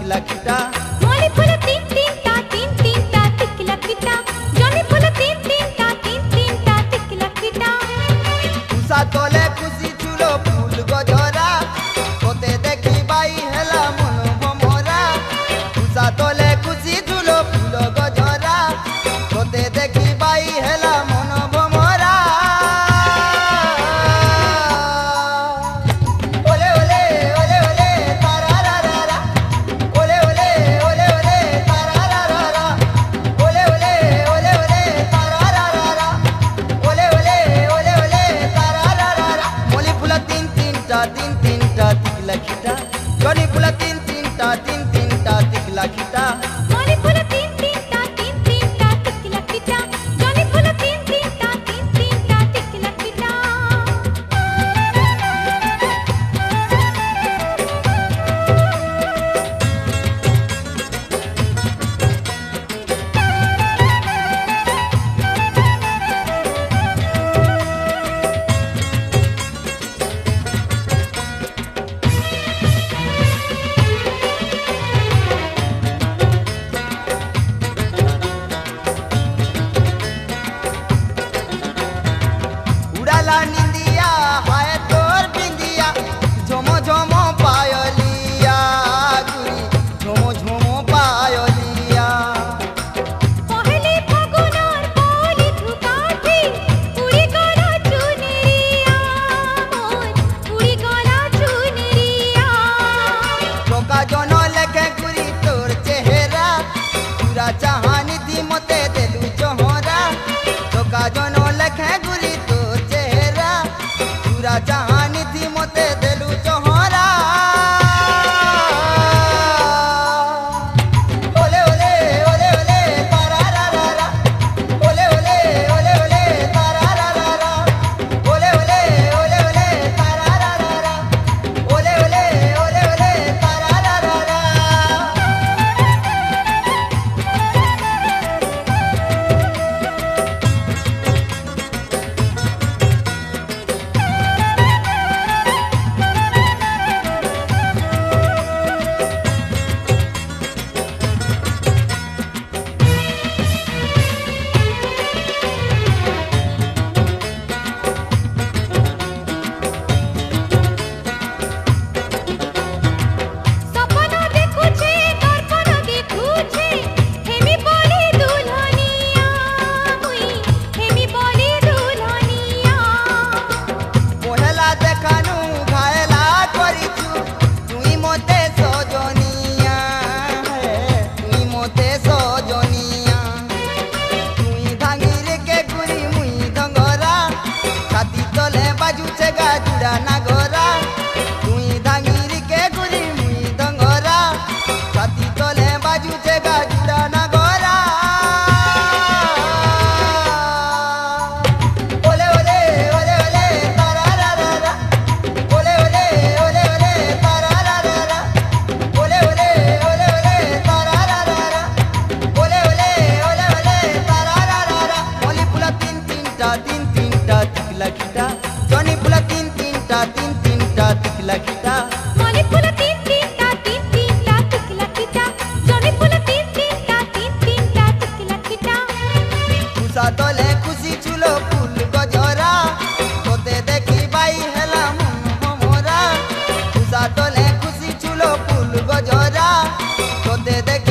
टिकला खिटा मौली फूल तीन तीन ता टिकला खिटा जनी फूल तीन तीन ता टिकला खिटा उषा तले खुशी चुलो फूल गजरा तोते देखी बाई हेला मन भमरा उषा तले खुशी चुलो फूल गजरा तोते देखी बाई हेला मन भमरा ओले ओले ओले ओले तारा रा रा रा ओले ओले ओले ओले तारा रा रा रा ओले ओले ओले ओले तारा रा रा रा ओले ओले ओले ओले तारा रा रा रा मोली फुला तीन तीन ता टिकला खिटा जनी फुला तीन तीन ता टिकला खिटा मौली फूल तीन तीन ता टिकला खिटा जनी फूल तीन तीन ता टिकला खिटा उड़ाला निंदिया हाय तोर बिंदिया झोमो झोमो पायलिया गुरी झोमो झोमो पायलिया पहले फागुनार बोली धुकाठी उड़ी गला चुनरिया मोर उड़ी गला चुनरिया टोका जनो लेखे गुरी तोर चेहरा पूरा जहानी दी मते देलू जोहरा टोका जनो लेखे गुरी तोर चेहरा पूरा जहानी दी मते देलू जोहरा ओले ओले ओले ओले तारा रा रा रा ओले ओले ओले ओले तारा रा रा रा ओले ओले ओले ओले तारा रा रा रा ओले ओले ओले ओले तारा रा रा रा सपना देखुछे दर्पण देखुछे हेमी बोली दुल्हनिया मुई हेमी बोली दुल्हनिया पहला देखानु घायला करिछु तुई मोते सजनिया तुई मोते सजनिया तुई धांगिर के गुरी मुई दंगरा छाती तले बाजुचे गाजुड़ा नागरा तुई धांगिर के गुरी मुई दंगरा छाती तले बाजुचे गाजुड़ा नागरा ओले ओले ओले ओले तारा रा रा रा ओले ओले ओले ओले तारा रा रा रा ओले ओले ओले ओले तारा रा रा रा ओले ओले ओले ओले तारा रा रा रा मोली फुला तीन तीन ता टिकला खिटा जनी फुला तीन तीन ता टिकला खिटा मौली फूल तीन तीन ता टिकला खिटा जनी फूल तीन तीन ता टिकला खिटा उषा तले खुशी चुलो फूल गजरा तोते देखी बाई हेला मन भमरा उषा तले खुशी चुलो फूल गजरा तोते देखी